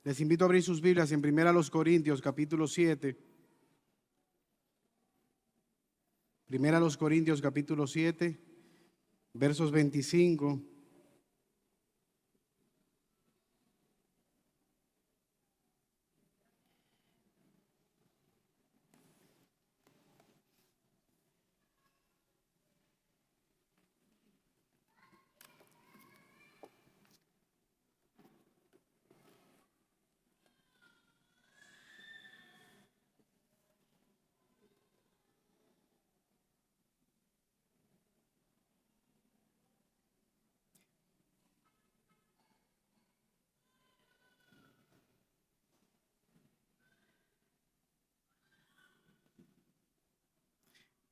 Les invito a abrir sus Biblias en 1 Corintios, capítulo 7. 1 Corintios, capítulo 7, versos 25.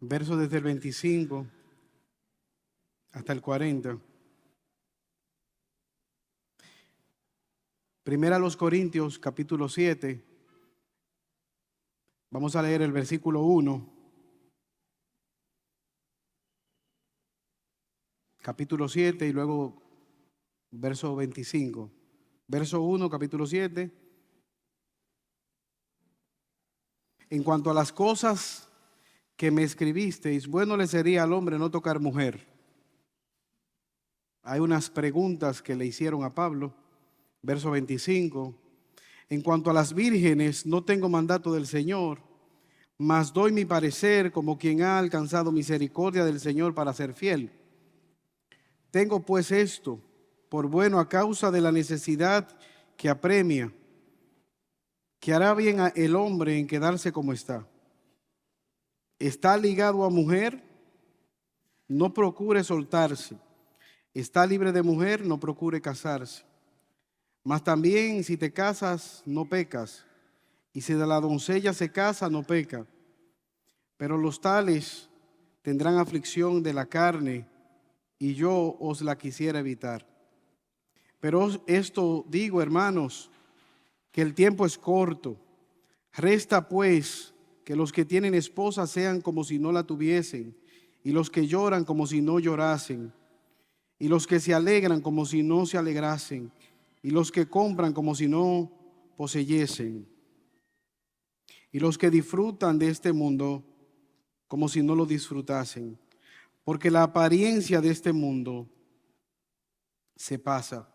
Versos desde el 25 hasta el 40. 1 Corintios, capítulo 7. Vamos a leer el versículo 1. Capítulo 7 y luego verso 25. Verso 1, capítulo 7. En cuanto a las cosas que me escribisteis, bueno le sería al hombre no tocar mujer. Hay unas preguntas que le hicieron a Pablo. Verso 25. En cuanto a las vírgenes, no tengo mandato del Señor, mas doy mi parecer como quien ha alcanzado misericordia del Señor para ser fiel. Tengo pues esto por bueno a causa de la necesidad que apremia, que hará bien el hombre en quedarse como está. Está ligado a mujer, no procure soltarse. Está libre de mujer, no procure casarse. Mas también si te casas, no pecas. Y si de la doncella se casa, no peca. Pero los tales tendrán aflicción de la carne, y yo os la quisiera evitar. Pero esto digo, hermanos, que el tiempo es corto. Resta pues que los que tienen esposa sean como si no la tuviesen, y los que lloran como si no llorasen, y los que se alegran como si no se alegrasen, y los que compran como si no poseyesen, y los que disfrutan de este mundo como si no lo disfrutasen, porque la apariencia de este mundo se pasa.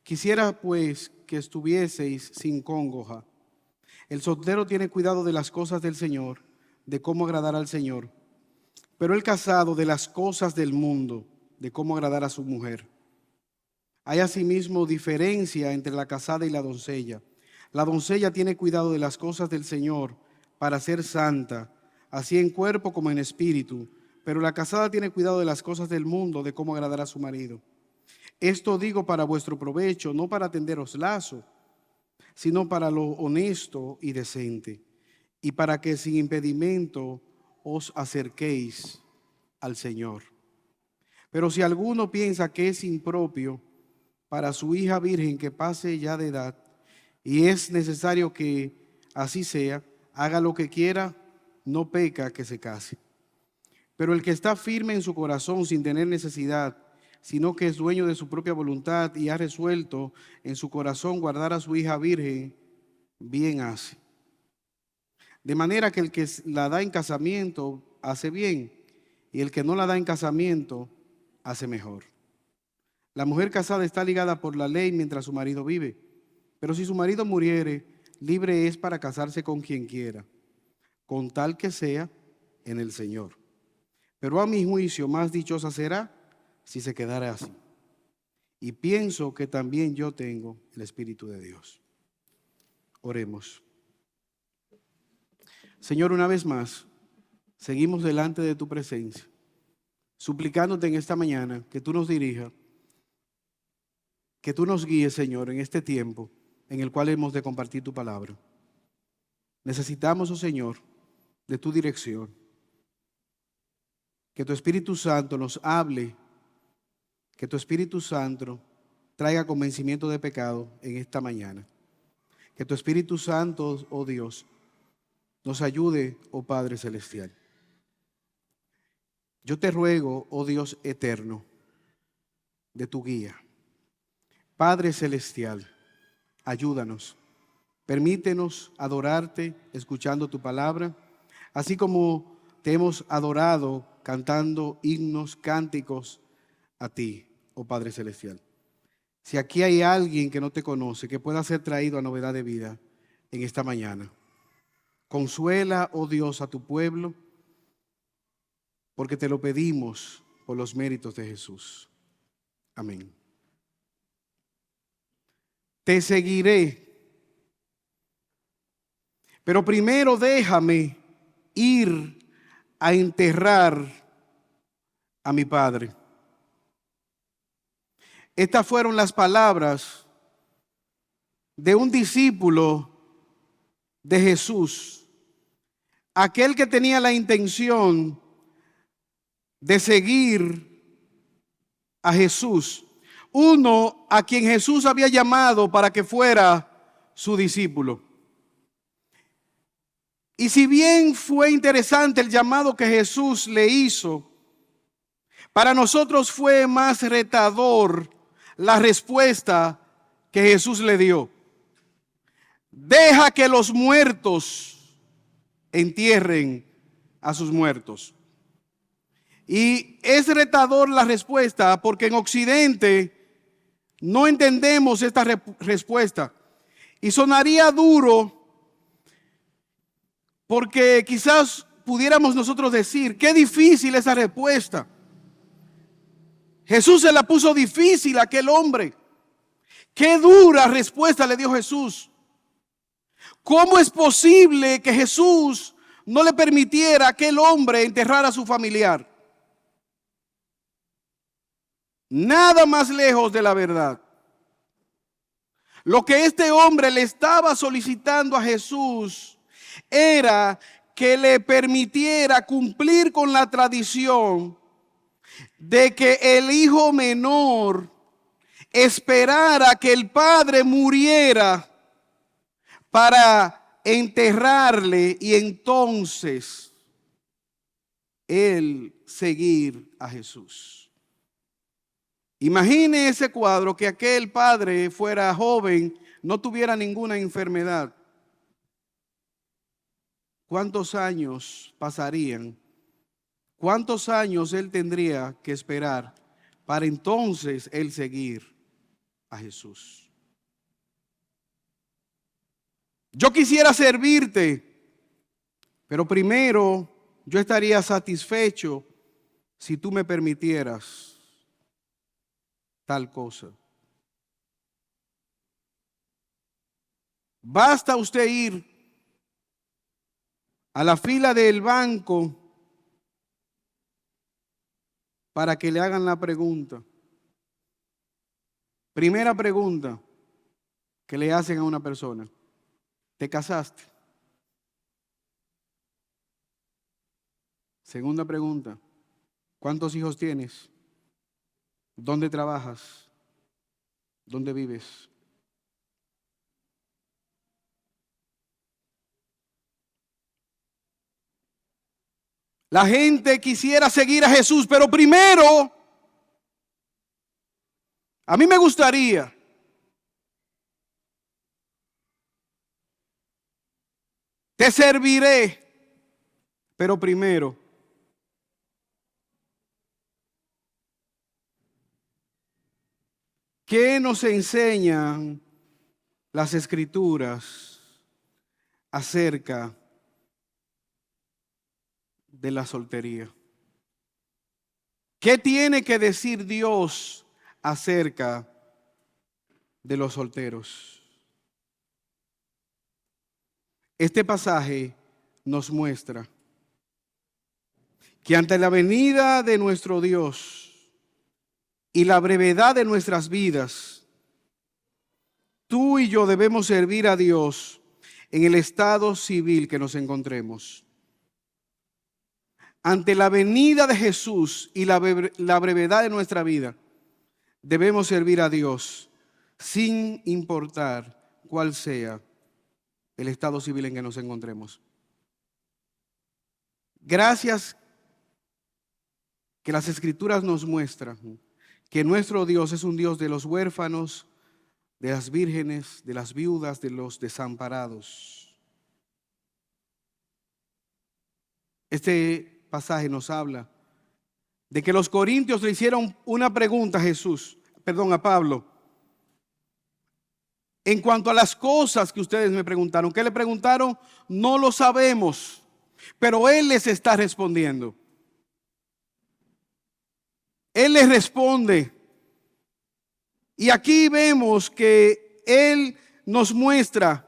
Quisiera pues que estuvieseis sin congoja. El soltero tiene cuidado de las cosas del Señor, de cómo agradar al Señor, pero el casado de las cosas del mundo, de cómo agradar a su mujer. Hay asimismo diferencia entre la casada y la doncella. La doncella tiene cuidado de las cosas del Señor para ser santa, así en cuerpo como en espíritu, pero la casada tiene cuidado de las cosas del mundo, de cómo agradar a su marido. Esto digo para vuestro provecho, no para tenderos lazo, sino para lo honesto y decente, y para que sin impedimento os acerquéis al Señor. Pero si alguno piensa que es impropio para su hija virgen que pase ya de edad, y es necesario que así sea, haga lo que quiera, no peca que se case. Pero el que está firme en su corazón sin tener necesidad, sino que es dueño de su propia voluntad y ha resuelto en su corazón guardar a su hija virgen, bien hace. De manera que el que la da en casamiento hace bien, y el que no la da en casamiento hace mejor. La mujer casada está ligada por la ley mientras su marido vive, pero si su marido muriere, libre es para casarse con quien quiera, con tal que sea en el Señor. Pero a mi juicio más dichosa será si se quedara así. Y pienso que también yo tengo el Espíritu de Dios. Oremos. Señor, una vez más, seguimos delante de tu presencia, suplicándote en esta mañana que tú nos dirijas, que tú nos guíes, Señor, en este tiempo en el cual hemos de compartir tu palabra. Necesitamos, oh Señor, de tu dirección. Que tu Espíritu Santo nos hable, que tu Espíritu Santo traiga convencimiento de pecado en esta mañana. Que tu Espíritu Santo, oh Dios, nos ayude, oh Padre Celestial. Yo te ruego, oh Dios eterno, de tu guía. Padre Celestial, ayúdanos. Permítenos adorarte escuchando tu palabra, así como te hemos adorado cantando himnos, cánticos a ti, oh Padre Celestial. Si aquí hay alguien que no te conoce, que pueda ser traído a novedad de vida en esta mañana, consuela, oh Dios, a tu pueblo, porque te lo pedimos por los méritos de Jesús. Amén. Te seguiré, pero primero déjame ir a enterrar a mi padre. Estas fueron las palabras de un discípulo de Jesús, aquel que tenía la intención de seguir a Jesús, uno a quien Jesús había llamado para que fuera su discípulo. Y si bien fue interesante el llamado que Jesús le hizo, para nosotros fue más retador la respuesta que Jesús le dio. Deja que los muertos entierren a sus muertos. Y es retador la respuesta porque en Occidente no entendemos esta respuesta. Y sonaría duro porque quizás pudiéramos nosotros decir, qué difícil esa respuesta. Jesús se la puso difícil a aquel hombre. Qué dura respuesta le dio Jesús. ¿Cómo es posible que Jesús no le permitiera a aquel hombre enterrar a su familiar? Nada más lejos de la verdad. Lo que este hombre le estaba solicitando a Jesús era que le permitiera cumplir con la tradición de que el hijo menor esperara que el padre muriera para enterrarle y entonces él seguir a Jesús. Imagine ese cuadro, que aquel padre fuera joven, no tuviera ninguna enfermedad. ¿Cuántos años pasarían? ¿Cuántos años él tendría que esperar para entonces él seguir a Jesús? Yo quisiera servirte, pero primero yo estaría satisfecho si tú me permitieras tal cosa. Basta usted ir a la fila del banco para que le hagan la pregunta. Primera pregunta que le hacen a una persona: ¿te casaste? Segunda pregunta: ¿cuántos hijos tienes? ¿Dónde trabajas? ¿Dónde vives? La gente quisiera seguir a Jesús, pero primero, a mí me gustaría te serviré, pero primero ¿qué nos enseñan las Escrituras acerca de la soltería? ¿Qué tiene que decir Dios acerca de los solteros? Este pasaje nos muestra que ante la venida de nuestro Dios y la brevedad de nuestras vidas, tú y yo debemos servir a Dios en el estado civil que nos encontremos. Ante la venida de Jesús y la brevedad de nuestra vida, debemos servir a Dios sin importar cuál sea el estado civil en que nos encontremos. Gracias que las Escrituras nos muestran que nuestro Dios es un Dios de los huérfanos, de las vírgenes, de las viudas, de los desamparados. Este pasaje nos habla de que los corintios le hicieron una pregunta a Pablo, en cuanto a las cosas que ustedes me preguntaron. ¿Qué le preguntaron? No lo sabemos, pero él les está respondiendo. Él les responde. Y aquí vemos que él nos muestra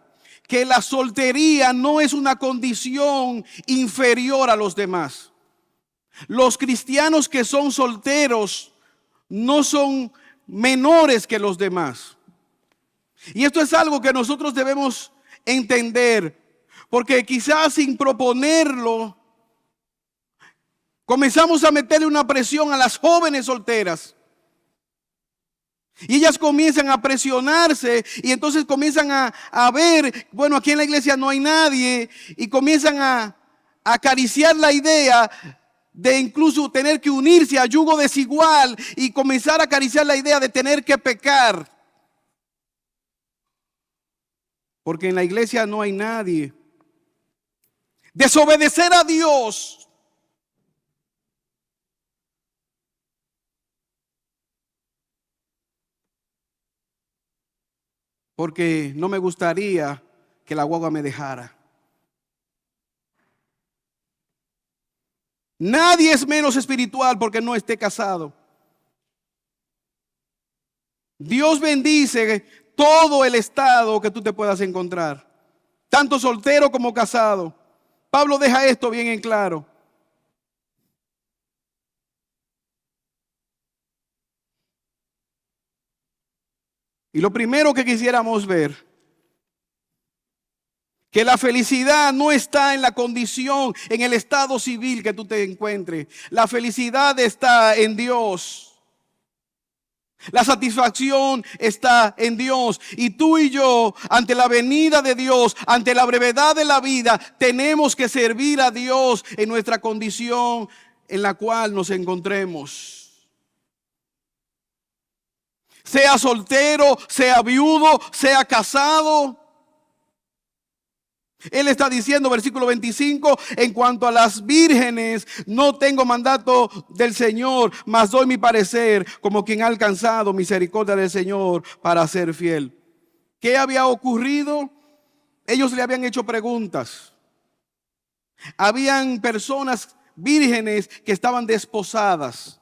que la soltería no es una condición inferior a los demás. Los cristianos que son solteros no son menores que los demás. Y esto es algo que nosotros debemos entender, porque quizás sin proponerlo comenzamos a meterle una presión a las jóvenes solteras. Y ellas comienzan a presionarse y entonces comienzan a ver, bueno, aquí en la iglesia no hay nadie, y comienzan a acariciar la idea de incluso tener que unirse a yugo desigual y comenzar a acariciar la idea de tener que pecar. Porque en la iglesia no hay nadie. Desobedecer a Dios porque no me gustaría que la guagua me dejara. Nadie es menos espiritual porque no esté casado. Dios bendice todo el estado que tú te puedas encontrar, tanto soltero como casado. Pablo deja esto bien en claro. Y lo primero que quisiéramos ver, que la felicidad no está en la condición, en el estado civil que tú te encuentres. La felicidad está en Dios. La satisfacción está en Dios. Y tú y yo, ante la venida de Dios, ante la brevedad de la vida, tenemos que servir a Dios en nuestra condición en la cual nos encontremos. Sea soltero, sea viudo, sea casado. Él está diciendo, versículo 25, en cuanto a las vírgenes, no tengo mandato del Señor, mas doy mi parecer como quien ha alcanzado misericordia del Señor para ser fiel. ¿Qué había ocurrido? Ellos le habían hecho preguntas. Habían personas vírgenes que estaban desposadas,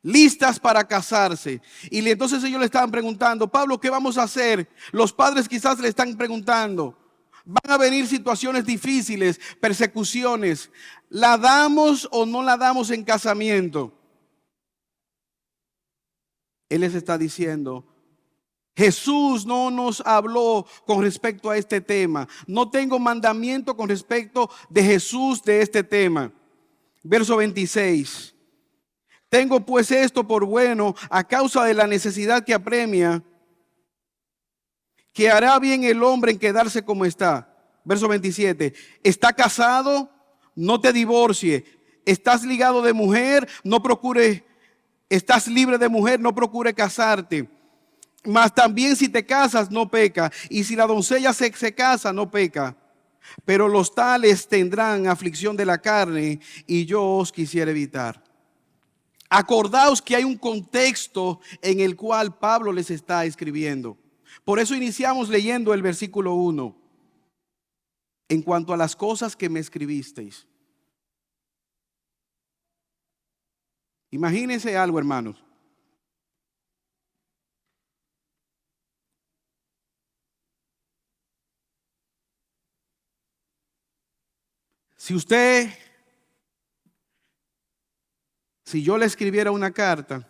listas para casarse. Y entonces ellos le estaban preguntando, Pablo, ¿qué vamos a hacer? Los padres quizás le están preguntando. Van a venir situaciones difíciles, persecuciones. ¿La damos o no la damos en casamiento? Él les está diciendo, Jesús no nos habló con respecto a este tema. No tengo mandamiento con respecto de Jesús de este tema. Verso 26. Tengo pues esto por bueno a causa de la necesidad que apremia, que hará bien el hombre en quedarse como está. Verso 27. Está casado, no te divorcie. Estás ligado de mujer, no procure. Estás libre de mujer, no procure casarte. Mas también si te casas, no peca. Y si la doncella se casa, no peca. Pero los tales tendrán aflicción de la carne, y yo os quisiera evitar. Acordaos que hay un contexto en el cual Pablo les está escribiendo. Por eso iniciamos leyendo el versículo 1. En cuanto a las cosas que me escribisteis. Imagínense algo, hermanos. Si yo le escribiera una carta,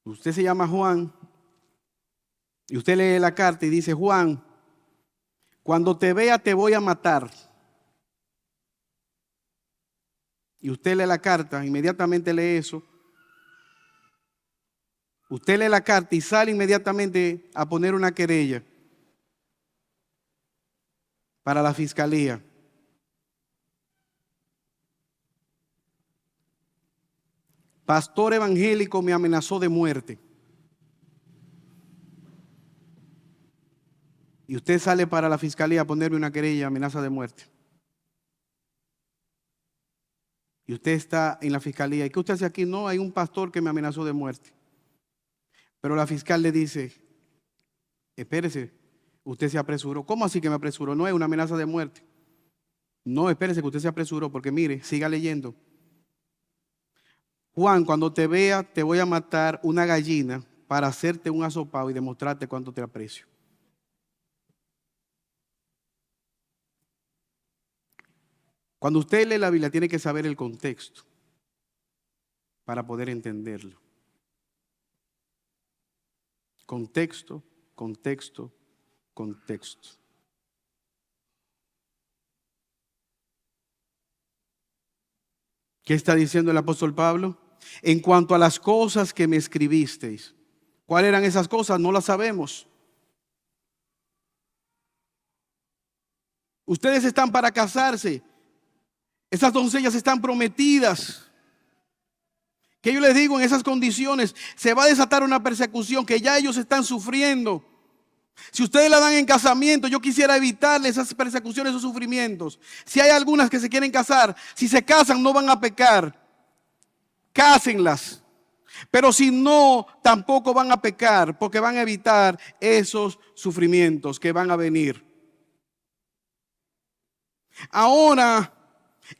usted se llama Juan, y usted lee la carta y dice, Juan, cuando te vea te voy a matar. Y usted lee la carta, inmediatamente lee eso. Usted lee la carta y sale inmediatamente a poner una querella para la fiscalía. pastor evangélico me amenazó de muerte. Y usted sale para la fiscalía a ponerme una querella, amenaza de muerte. Y usted está en la fiscalía. ¿Y qué usted hace aquí? No, hay un pastor que me amenazó de muerte. Pero la fiscal le dice, espérese, usted se apresuró. ¿Cómo así que me apresuró? No es una amenaza de muerte. No, espérese que usted se apresuró, porque mire, siga leyendo. Juan, cuando te vea, te voy a matar una gallina para hacerte un asopado y demostrarte cuánto te aprecio. Cuando usted lee la Biblia, tiene que saber el contexto para poder entenderlo. Contexto, contexto, contexto. ¿Qué está diciendo el apóstol Pablo? En cuanto a las cosas que me escribisteis. ¿Cuáles eran esas cosas? No las sabemos. Ustedes están para casarse. Esas doncellas están prometidas. Que yo les digo, en esas condiciones se va a desatar una persecución que ya ellos están sufriendo. Si ustedes la dan en casamiento, yo quisiera evitarle esas persecuciones, esos sufrimientos. Si hay algunas que se quieren casar, si se casan no van a pecar. Cásenlas. Pero si no, tampoco van a pecar, porque van a evitar esos sufrimientos que van a venir. Ahora,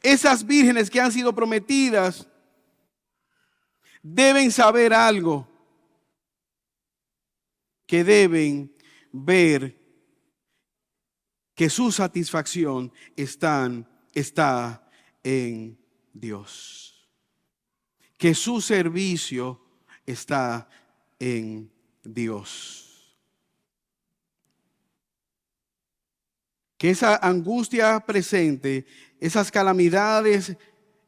esas vírgenes que han sido prometidas deben saber algo, que deben ver que su satisfacción está en Dios, que su servicio está en Dios, que esa angustia presente, esas calamidades,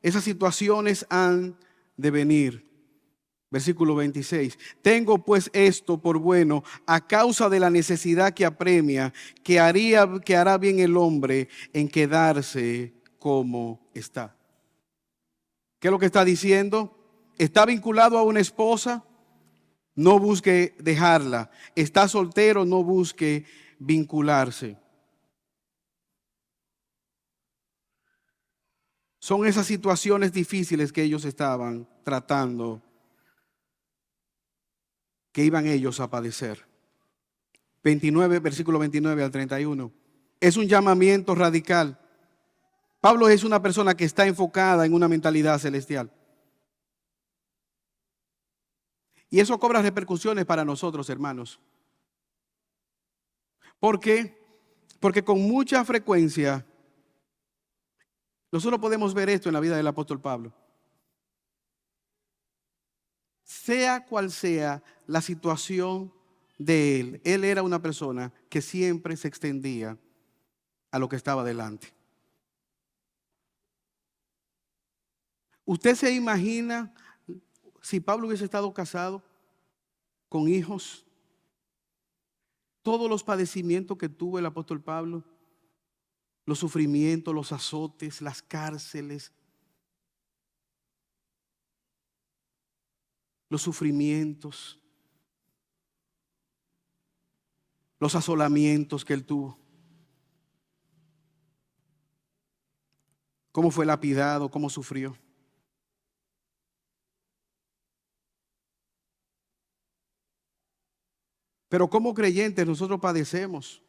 esas situaciones han de venir. Versículo 26. Tengo pues esto por bueno a causa de la necesidad que apremia, que hará bien el hombre en quedarse como está. ¿Qué es lo que está diciendo? Está vinculado a una esposa, no busque dejarla. Está soltero, no busque vincularse. Son esas situaciones difíciles que ellos estaban tratando, que iban ellos a padecer. 29, versículo 29 al 31. Es un llamamiento radical. Pablo es una persona que está enfocada en una mentalidad celestial. Y eso cobra repercusiones para nosotros, hermanos. ¿Por qué? Porque con mucha frecuencia nosotros podemos ver esto en la vida del apóstol Pablo. Sea cual sea la situación de él era una persona que siempre se extendía a lo que estaba delante. ¿Usted se imagina si Pablo hubiese estado casado con hijos? Todos los padecimientos que tuvo el apóstol Pablo, los sufrimientos, los azotes, las cárceles, los sufrimientos, los asolamientos que él tuvo. Cómo fue lapidado, cómo sufrió. Pero como creyentes nosotros padecemos.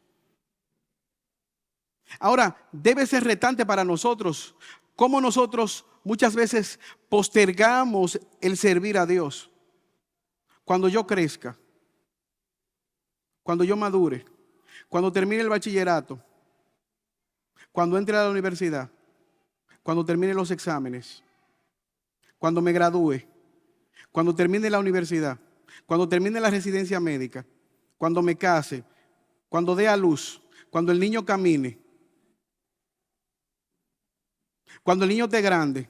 Ahora, debe ser retante para nosotros cómo nosotros muchas veces postergamos el servir a Dios. Cuando yo crezca, cuando yo madure, cuando termine el bachillerato, cuando entre a la universidad, cuando termine los exámenes, cuando me gradúe, cuando termine la universidad, cuando termine la residencia médica, cuando me case, cuando dé a luz, cuando el niño camine, cuando el niño esté grande,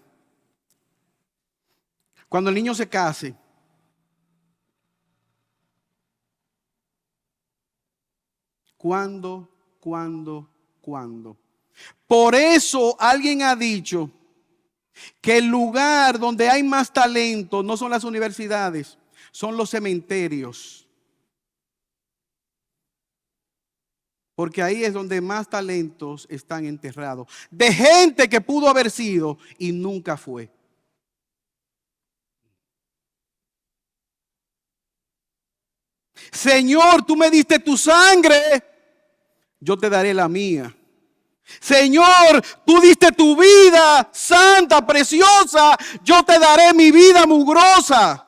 cuando el niño se case. ¿Cuándo? Por eso alguien ha dicho que el lugar donde hay más talento no son las universidades, son los cementerios. Porque ahí es donde más talentos están enterrados. De gente que pudo haber sido y nunca fue. Señor, tú me diste tu sangre, yo te daré la mía. Señor, tú diste tu vida santa, preciosa, yo te daré mi vida mugrosa.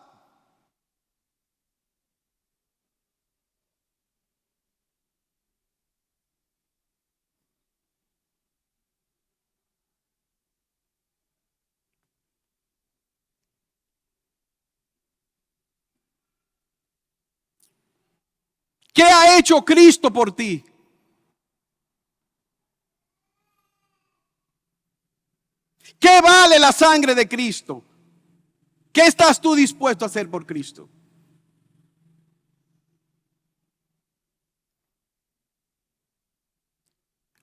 ¿Qué ha hecho Cristo por ti? ¿Qué vale la sangre de Cristo? ¿Qué estás tú dispuesto a hacer por Cristo?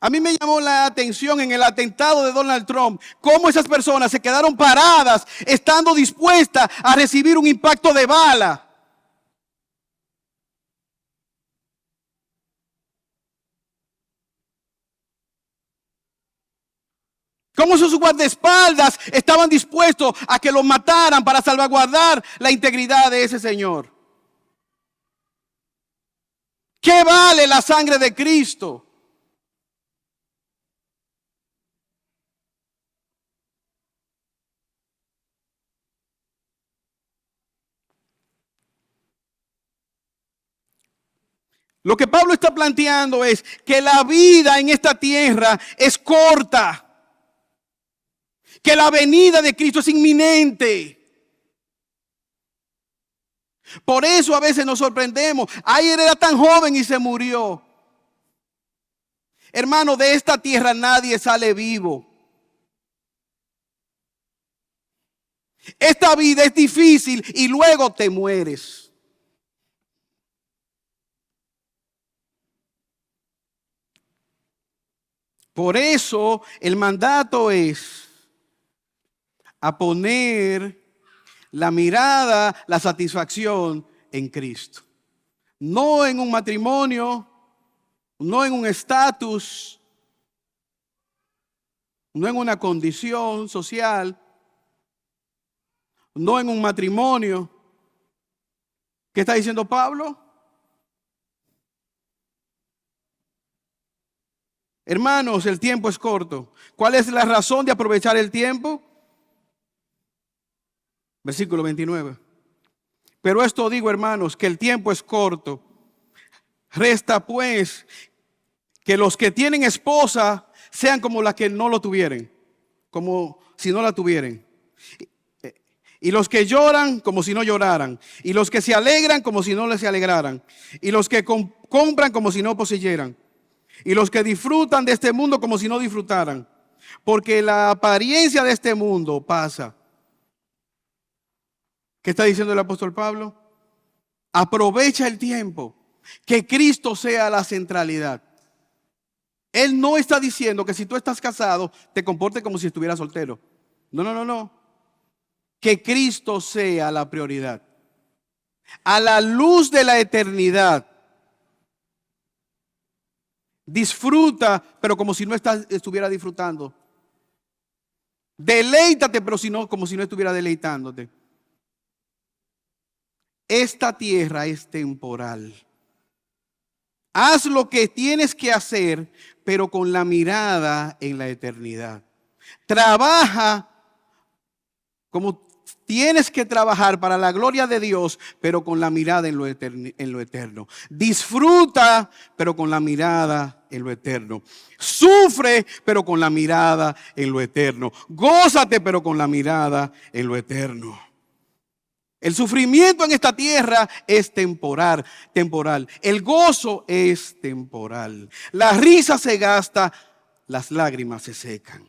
A mí me llamó la atención en el atentado de Donald Trump, cómo esas personas se quedaron paradas estando dispuestas a recibir un impacto de bala. Cómo sus guardaespaldas estaban dispuestos a que lo mataran para salvaguardar la integridad de ese señor. ¿Qué vale la sangre de Cristo? Lo que Pablo está planteando es que la vida en esta tierra es corta, que la venida de Cristo es inminente. Por eso a veces nos sorprendemos. Ay, él era tan joven y se murió. Hermano, de esta tierra nadie sale vivo. Esta vida es difícil y luego te mueres. Por eso el mandato es a poner la mirada, la satisfacción en Cristo. No en un matrimonio, no en un estatus, no en una condición social, no en un matrimonio. ¿Qué está diciendo Pablo? Hermanos, el tiempo es corto. ¿Cuál es la razón de aprovechar el tiempo? Versículo 29. Pero esto digo, hermanos, que el tiempo es corto. Resta pues que los que tienen esposa sean como las que no lo tuvieran, como si no la tuvieran. Y los que lloran como si no lloraran. Y los que se alegran como si no les se alegraran. Y los que compran como si no poseyeran. Y los que disfrutan de este mundo como si no disfrutaran. Porque la apariencia de este mundo pasa. ¿Qué está diciendo el apóstol Pablo? Aprovecha el tiempo. Que Cristo sea la centralidad. Él no está diciendo que si tú estás casado, te comportes como si estuvieras soltero. No, no, no, no. Que Cristo sea la prioridad. A la luz de la eternidad. Disfruta, pero como si no estuviera disfrutando. Deleítate, pero si no, como si no estuviera deleitándote. Esta tierra es temporal. Haz lo que tienes que hacer, pero con la mirada en la eternidad. Trabaja como tienes que trabajar para la gloria de Dios, pero con la mirada en lo eterno. Disfruta, pero con la mirada en lo eterno. Sufre, pero con la mirada en lo eterno. Gózate, pero con la mirada en lo eterno. El sufrimiento en esta tierra es temporal. El gozo es temporal. La risa se gasta, las lágrimas se secan.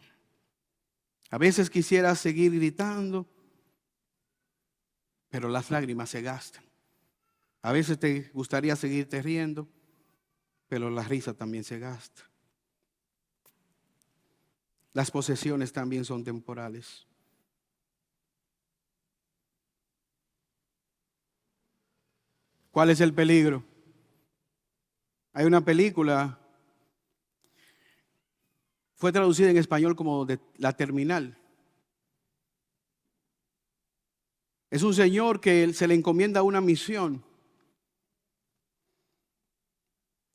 A veces quisiera seguir gritando, pero las lágrimas se gastan. A veces te gustaría seguirte riendo, pero la risa también se gasta. Las posesiones también son temporales. ¿Cuál es el peligro? Hay una película, fue traducida en español como de La Terminal. Es un señor que se le encomienda una misión.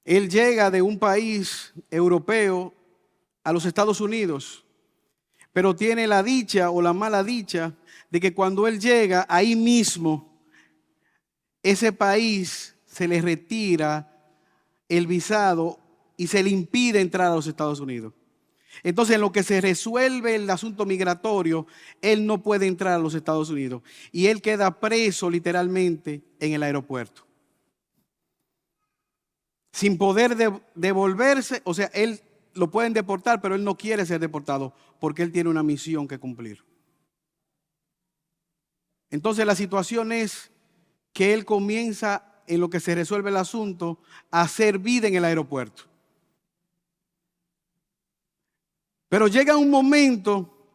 Él llega de un país europeo a los Estados Unidos, pero tiene la dicha o la mala dicha de que cuando él llega, ahí mismo, ese país se le retira el visado y se le impide entrar a los Estados Unidos. Entonces, en lo que se resuelve el asunto migratorio, él no puede entrar a los Estados Unidos y él queda preso literalmente en el aeropuerto, sin poder devolverse. O sea, él lo pueden deportar, pero él no quiere ser deportado porque él tiene una misión que cumplir. Entonces, la situación es que él comienza, en lo que se resuelve el asunto, a hacer vida en el aeropuerto. Pero llega un momento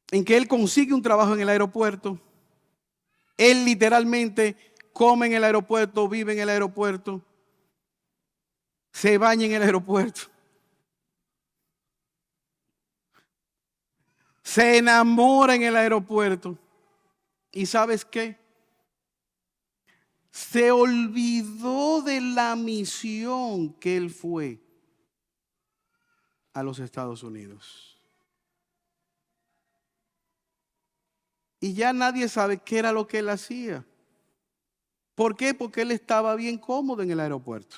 en que él consigue un trabajo en el aeropuerto. Él literalmente come en el aeropuerto, vive en el aeropuerto, se baña en el aeropuerto, se enamora en el aeropuerto. ¿Y sabes qué? Se olvidó de la misión que él fue a los Estados Unidos. Y ya nadie sabe qué era lo que él hacía. ¿Por qué? Porque él estaba bien cómodo en el aeropuerto.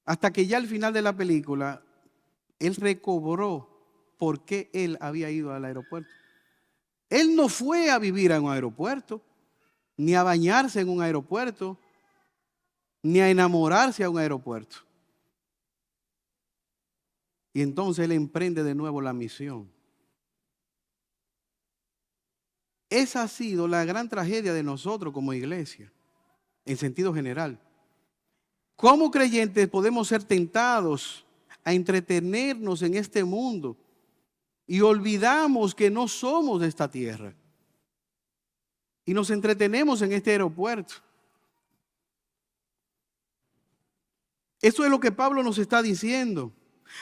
Hasta que ya al final de la película, él recobró por qué él había ido al aeropuerto. Él no fue a vivir a un aeropuerto, ni a bañarse en un aeropuerto, ni a enamorarse a un aeropuerto. Y entonces él emprende de nuevo la misión. Esa ha sido la gran tragedia de nosotros como iglesia, en sentido general. Como creyentes podemos ser tentados a entretenernos en este mundo y olvidamos que no somos de esta tierra. Y nos entretenemos en este aeropuerto. Eso es lo que Pablo nos está diciendo.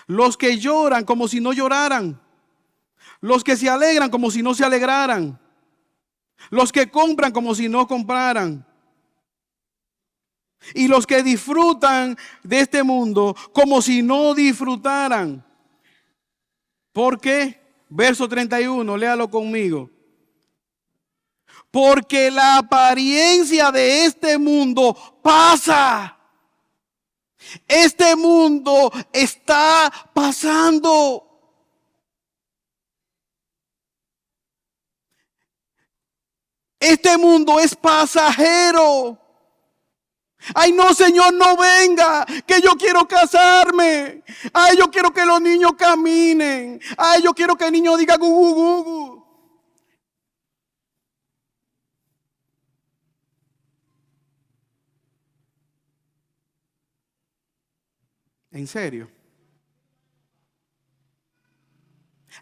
Los que lloran como si no lloraran. Los que se alegran como si no se alegraran. Los que compran como si no compraran. Y los que disfrutan de este mundo como si no disfrutaran. ¿Por qué? Verso 31, léalo conmigo. Porque la apariencia de este mundo pasa. Este mundo está pasando. Este mundo es pasajero. Ay, no, Señor, no venga, que yo quiero casarme. Ay, yo quiero que los niños caminen. Ay, yo quiero que el niño diga gugu gugu. En serio.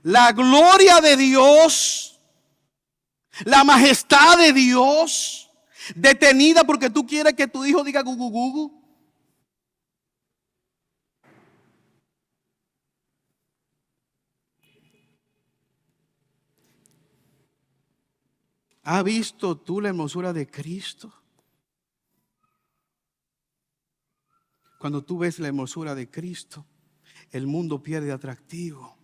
La gloria de Dios, la majestad de Dios, detenida porque tú quieres que tu hijo diga gugu gugu. ¿Has visto tú la hermosura de Cristo? Cuando tú ves la hermosura de Cristo, el mundo pierde atractivo.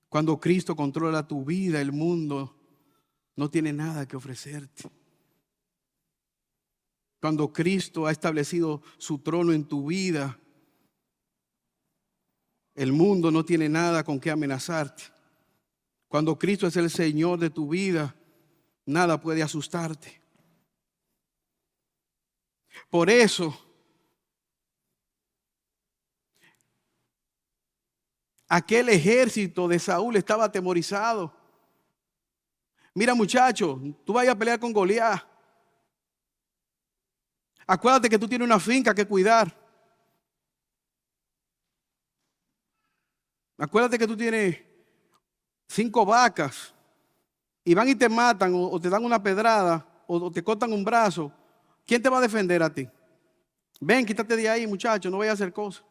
Cuando Cristo controla tu vida, el mundo no tiene nada que ofrecerte. Cuando Cristo ha establecido su trono en tu vida, el mundo no tiene nada con que amenazarte. Cuando Cristo es el Señor de tu vida, nada puede asustarte. Por eso, aquel ejército de Saúl estaba atemorizado. Mira, muchacho, tú vayas a pelear con Goliat. Acuérdate que tú tienes una finca que cuidar. Acuérdate que tú tienes 5 vacas. y van y te matan o te dan una pedrada o te cortan un brazo, ¿quién te va a defender a ti? Ven, quítate de ahí, muchacho, no vayas a hacer cosas.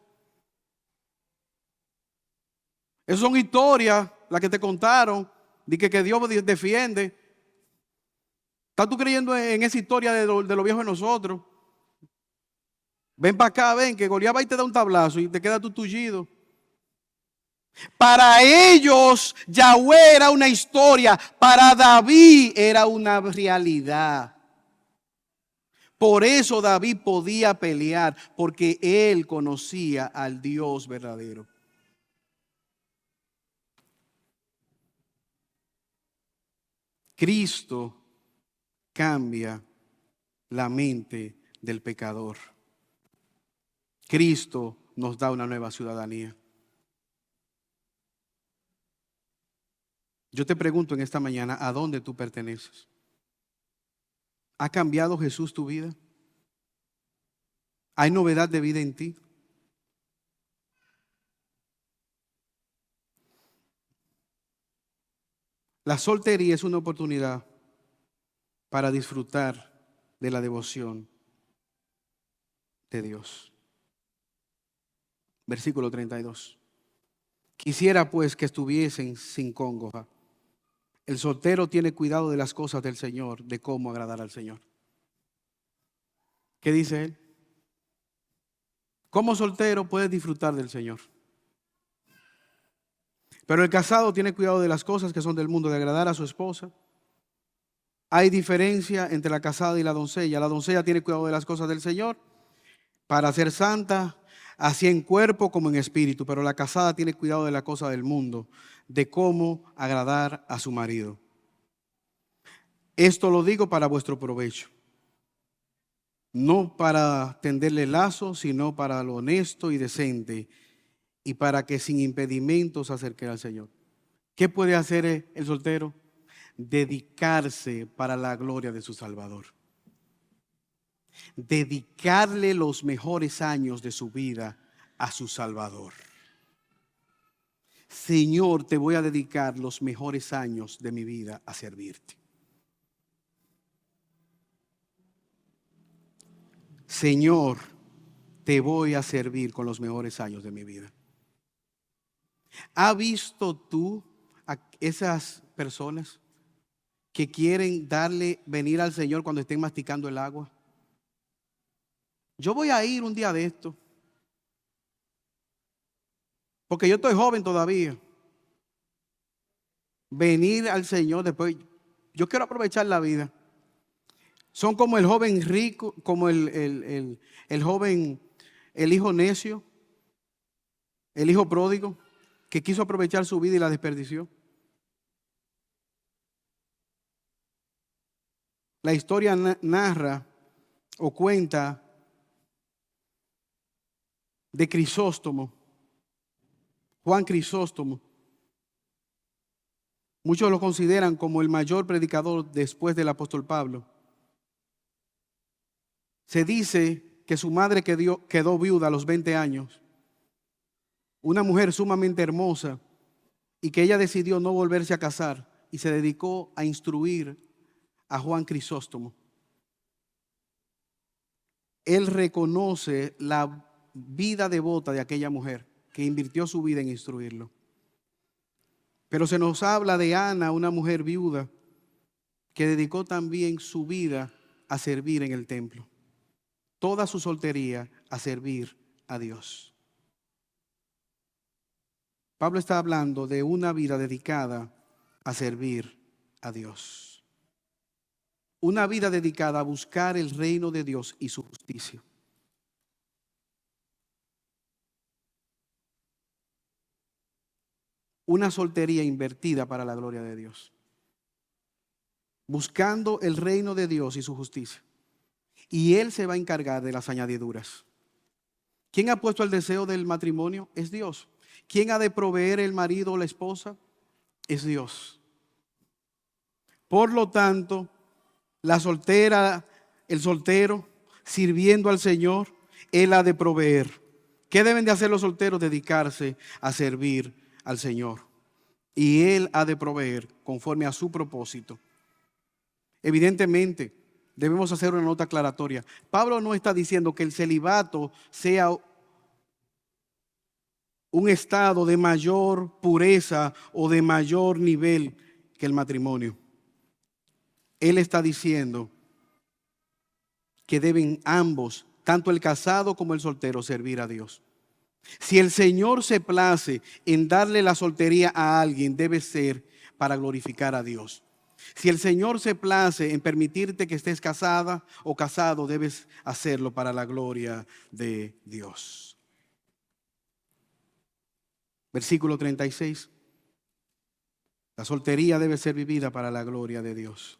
Esas son historias, las que te contaron, de que Dios defiende. ¿Estás tú creyendo en esa historia de lo viejo de nosotros? Ven para acá, ven, que Goliat va y te da un tablazo y te queda tu tullido. Para ellos, Yahweh era una historia. Para David era una realidad. Por eso David podía pelear, porque él conocía al Dios verdadero. Cristo cambia la mente del pecador. Cristo nos da una nueva ciudadanía. Yo te pregunto en esta mañana, ¿a dónde tú perteneces? ¿Ha cambiado Jesús tu vida? ¿Hay novedad de vida en ti? La soltería es una oportunidad para disfrutar de la devoción de Dios. Versículo 32. Quisiera pues que estuviesen sin congoja. El soltero tiene cuidado de las cosas del Señor, de cómo agradar al Señor. ¿Qué dice él? Como soltero puedes disfrutar del Señor. Pero el casado tiene cuidado de las cosas que son del mundo, de agradar a su esposa. Hay diferencia entre la casada y la doncella. La doncella tiene cuidado de las cosas del Señor para ser santa, así en cuerpo como en espíritu. Pero la casada tiene cuidado de la cosa del mundo, de cómo agradar a su marido. Esto lo digo para vuestro provecho. No para tenderle lazo, sino para lo honesto y decente, y para que sin impedimentos se acerque al Señor. ¿Qué puede hacer el soltero? Dedicarse para la gloria de su Salvador. Dedicarle los mejores años de su vida a su Salvador. Señor, te voy a dedicar los mejores años de mi vida a servirte. Señor, te voy a servir con los mejores años de mi vida. ¿Has visto tú a esas personas que quieren venir al Señor cuando estén masticando el agua? Yo voy a ir un día de esto, porque yo estoy joven todavía. Venir al Señor después, yo quiero aprovechar la vida. Son como el joven rico, como el joven, el hijo necio, el hijo pródigo, que quiso aprovechar su vida y la desperdició. La historia narra o cuenta de Crisóstomo, Juan Crisóstomo. Muchos lo consideran como el mayor predicador después del apóstol Pablo. Se dice que su madre quedó viuda a los 20 años, una mujer sumamente hermosa, y que ella decidió no volverse a casar y se dedicó a instruir a Juan Crisóstomo. Él reconoce la vida devota de aquella mujer que invirtió su vida en instruirlo. Pero se nos habla de Ana, una mujer viuda que dedicó también su vida a servir en el templo. Toda su soltería a servir a Dios. Pablo está hablando de una vida dedicada a servir a Dios. Una vida dedicada a buscar el reino de Dios y su justicia. Una soltería invertida para la gloria de Dios. Buscando el reino de Dios y su justicia. Y Él se va a encargar de las añadiduras. ¿Quién ha puesto el deseo del matrimonio? Es Dios. ¿Quién ha de proveer el marido o la esposa? Es Dios. Por lo tanto, la soltera, el soltero, sirviendo al Señor, Él ha de proveer. ¿Qué deben de hacer los solteros? Dedicarse a servir al Señor. y Él ha de proveer conforme a su propósito. Evidentemente, debemos hacer una nota aclaratoria. Pablo no está diciendo que el celibato sea un estado de mayor pureza o de mayor nivel que el matrimonio. Él está diciendo que deben ambos, tanto el casado como el soltero, servir a Dios. Si el Señor se place en darle la soltería a alguien, debe ser para glorificar a Dios. Si el Señor se place en permitirte que estés casada o casado, debes hacerlo para la gloria de Dios. Versículo 36. La soltería debe ser vivida para la gloria de Dios.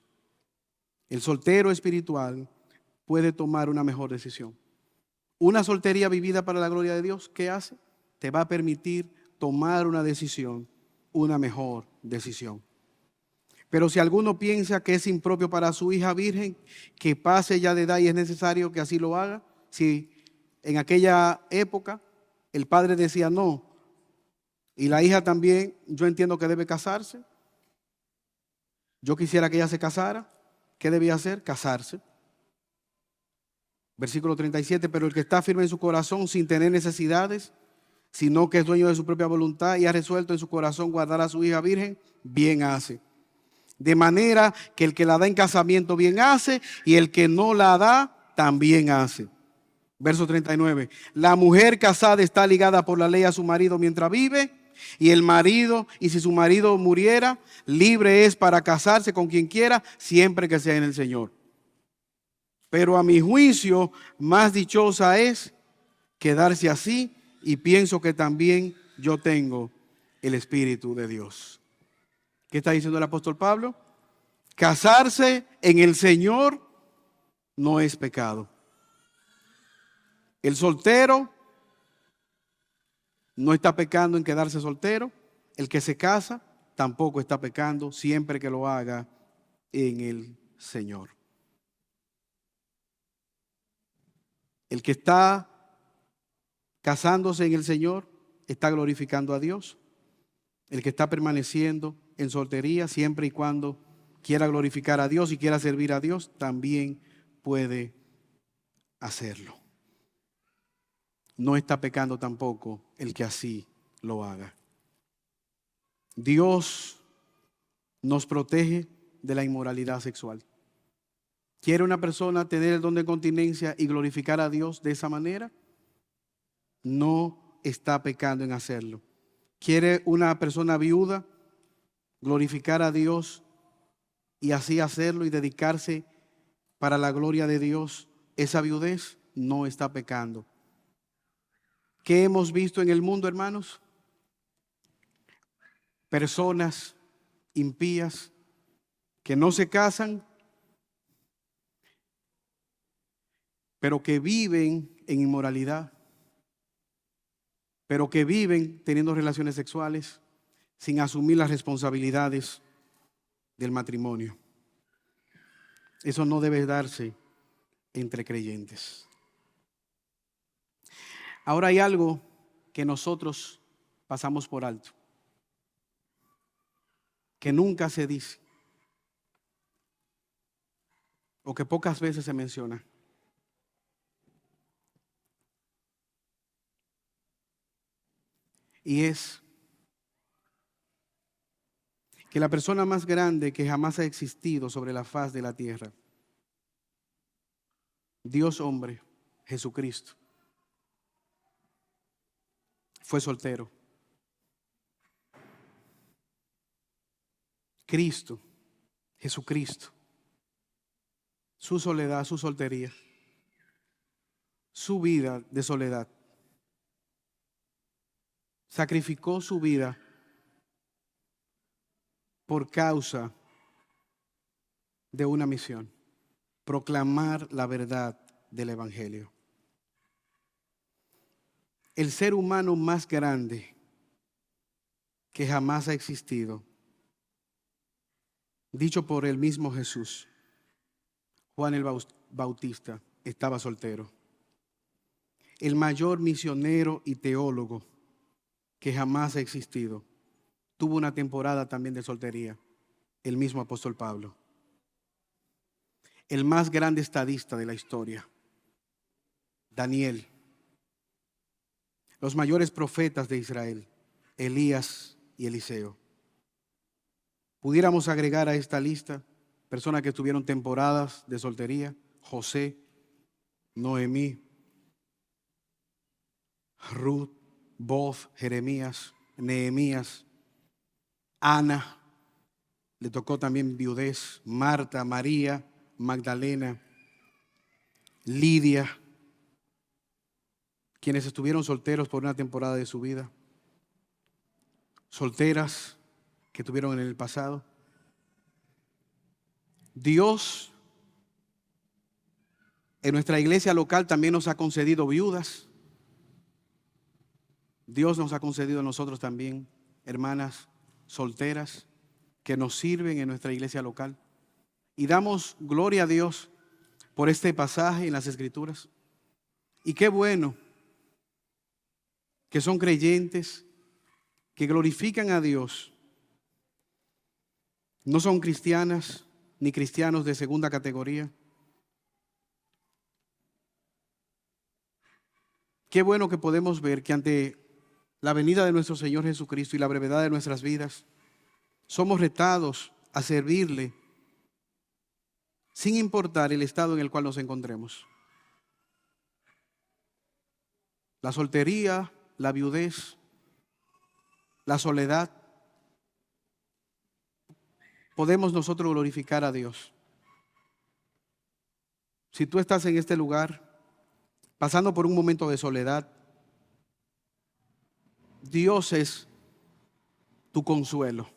El soltero espiritual puede tomar una mejor decisión. Una soltería vivida para la gloria de Dios, ¿qué hace? Te va a permitir tomar una decisión, una mejor decisión. Pero si alguno piensa que es impropio para su hija virgen, que pase ya de edad y es necesario que así lo haga, si en aquella época el padre decía no, y la hija también, yo entiendo que debe casarse, yo quisiera que ella se casara, ¿qué debía hacer? Casarse. Versículo 37, pero el que está firme en su corazón sin tener necesidades, sino que es dueño de su propia voluntad y ha resuelto en su corazón guardar a su hija virgen, bien hace. De manera que el que la da en casamiento bien hace y el que no la da también hace. Verso 39, la mujer casada está ligada por la ley a su marido mientras vive, y el marido, y si su marido muriera, libre es para casarse con quien quiera, siempre que sea en el Señor. Pero a mi juicio, más dichosa es quedarse así, y pienso que también yo tengo el Espíritu de Dios. ¿Qué está diciendo el apóstol Pablo? Casarse en el Señor no es pecado. El soltero no está pecando en quedarse soltero. El que se casa tampoco está pecando siempre que lo haga en el Señor. El que está casándose en el Señor está glorificando a Dios. El que está permaneciendo en soltería, siempre y cuando quiera glorificar a Dios y quiera servir a Dios, también puede hacerlo. No está pecando tampoco el que así lo haga. Dios nos protege de la inmoralidad sexual. ¿Quiere una persona tener el don de continencia y glorificar a Dios de esa manera? No está pecando en hacerlo. ¿Quiere una persona viuda glorificar a Dios y así hacerlo y dedicarse para la gloria de Dios? Esa viudez no está pecando. ¿Qué hemos visto en el mundo, hermanos? Personas impías que no se casan, pero que viven en inmoralidad, pero que viven teniendo relaciones sexuales sin asumir las responsabilidades del matrimonio. Eso no debe darse entre creyentes. Ahora hay algo que nosotros pasamos por alto, que nunca se dice, o que pocas veces se menciona. Y es que la persona más grande que jamás ha existido sobre la faz de la tierra, Dios hombre, Jesucristo, fue soltero. Cristo, Jesucristo, su soledad, su soltería, su vida de soledad, sacrificó su vida por causa de una misión: proclamar la verdad del Evangelio. El ser humano más grande que jamás ha existido, dicho por el mismo Jesús, Juan el Bautista, estaba soltero. El mayor misionero y teólogo que jamás ha existido tuvo una temporada también de soltería, el mismo apóstol Pablo. El más grande estadista de la historia, Daniel. Los mayores profetas de Israel, Elías y Eliseo. Pudiéramos agregar a esta lista personas que tuvieron temporadas de soltería: José, Noemí, Ruth, Boz, Jeremías, Nehemías, Ana, le tocó también viudez, Marta, María, Magdalena, Lidia, quienes estuvieron solteros por una temporada de su vida, solteras que tuvieron en el pasado. Dios en nuestra iglesia local también nos ha concedido viudas. Dios nos ha concedido a nosotros también hermanas solteras que nos sirven en nuestra iglesia local. Y damos gloria a Dios por este pasaje en las Escrituras. Y qué bueno que son creyentes, que glorifican a Dios. No son cristianas ni cristianos de segunda categoría. Qué bueno que podemos ver que ante la venida de nuestro Señor Jesucristo y la brevedad de nuestras vidas, somos retados a servirle sin importar el estado en el cual nos encontremos. La soltería, la viudez, la soledad, podemos nosotros glorificar a Dios. Si tú estás en este lugar pasando por un momento de soledad, Dios es tu consuelo.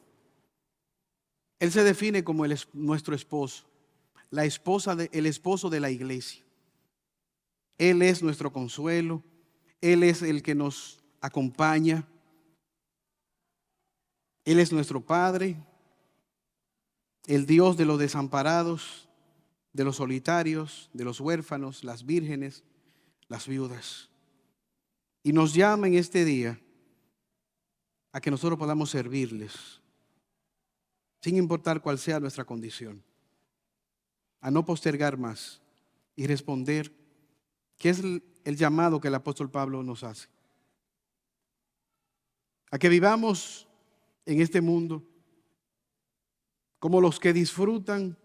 Él se define como nuestro esposo, el esposo de la iglesia. Él es nuestro consuelo, Él es el que nos acompaña, Él es nuestro Padre, el Dios de los desamparados, de los solitarios, de los huérfanos, las vírgenes, las viudas. Y nos llama en este día a que nosotros podamos servirles, sin importar cuál sea nuestra condición, a no postergar más y responder, que es el llamado que el apóstol Pablo nos hace, a que vivamos en este mundo como los que disfrutan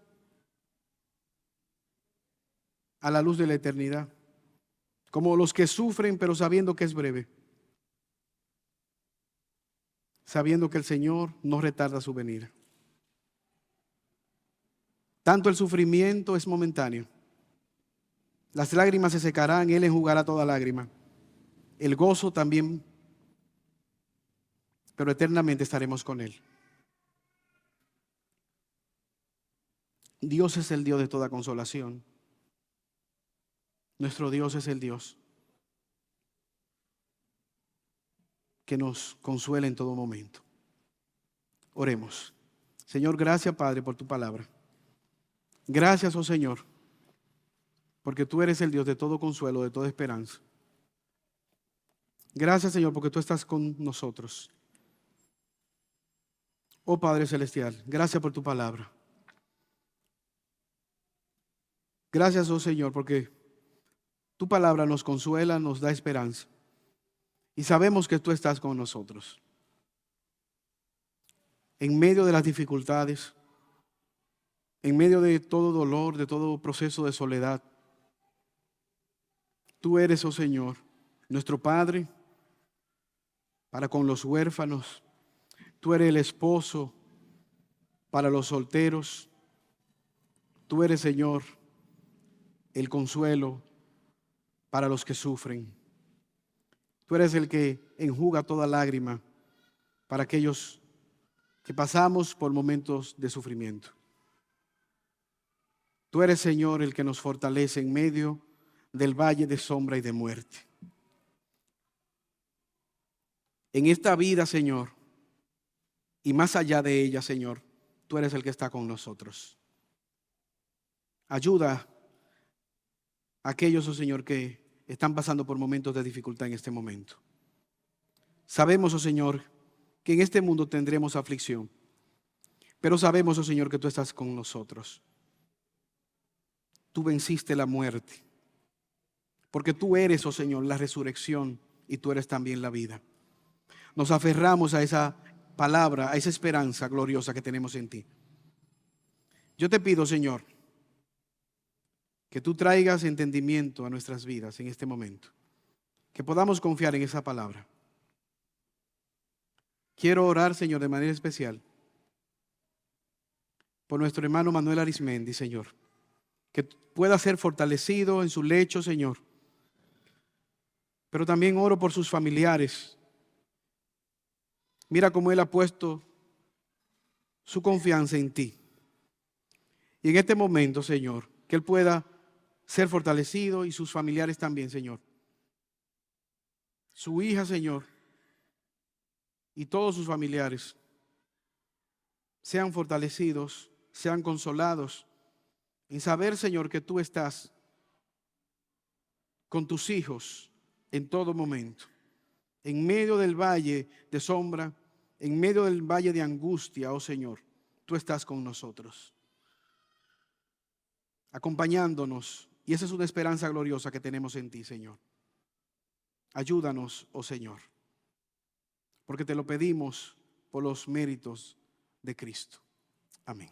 a la luz de la eternidad, como los que sufren pero sabiendo que es breve, sabiendo que el Señor no retarda su venida. Tanto el sufrimiento es momentáneo, las lágrimas se secarán, Él enjugará toda lágrima, el gozo también, pero eternamente estaremos con Él. Dios es el Dios de toda consolación. Nuestro Dios es el Dios que nos consuela en todo momento. Oremos. Señor, gracias, Padre, por tu palabra. Gracias, oh Señor, porque tú eres el Dios de todo consuelo, de toda esperanza. Gracias, Señor, porque tú estás con nosotros. Oh Padre Celestial, gracias por tu palabra. Gracias, oh Señor, porque tu palabra nos consuela, nos da esperanza. Y sabemos que tú estás con nosotros. En medio de las dificultades, en medio de todo dolor, de todo proceso de soledad, tú eres, oh Señor, nuestro Padre para con los huérfanos. Tú eres el esposo para los solteros. Tú eres, Señor, el consuelo para los que sufren. Tú eres el que enjuga toda lágrima para aquellos que pasamos por momentos de sufrimiento. Tú eres, Señor, el que nos fortalece en medio del valle de sombra y de muerte. En esta vida, Señor, y más allá de ella, Señor, tú eres el que está con nosotros. Ayuda a aquellos, oh Señor, que están pasando por momentos de dificultad en este momento. Sabemos, oh Señor, que en este mundo tendremos aflicción. Pero sabemos, oh Señor, que tú estás con nosotros. Tú venciste la muerte, porque tú eres, oh Señor, la resurrección y tú eres también la vida. Nos aferramos a esa palabra, a esa esperanza gloriosa que tenemos en ti. Yo te pido, Señor, que tú traigas entendimiento a nuestras vidas en este momento, que podamos confiar en esa palabra. Quiero orar, Señor, de manera especial por nuestro hermano Manuel Arismendi, Señor, que pueda ser fortalecido en su lecho, Señor. Pero también oro por sus familiares. Mira cómo él ha puesto su confianza en ti. Y en este momento, Señor, que él pueda ser fortalecido y sus familiares también, Señor. Su hija, Señor, y todos sus familiares sean fortalecidos, sean consolados en saber, Señor, que tú estás con tus hijos en todo momento, en medio del valle de sombra, en medio del valle de angustia, oh Señor, tú estás con nosotros, acompañándonos, y esa es una esperanza gloriosa que tenemos en ti, Señor. Ayúdanos, oh Señor, porque te lo pedimos por los méritos de Cristo. Amén.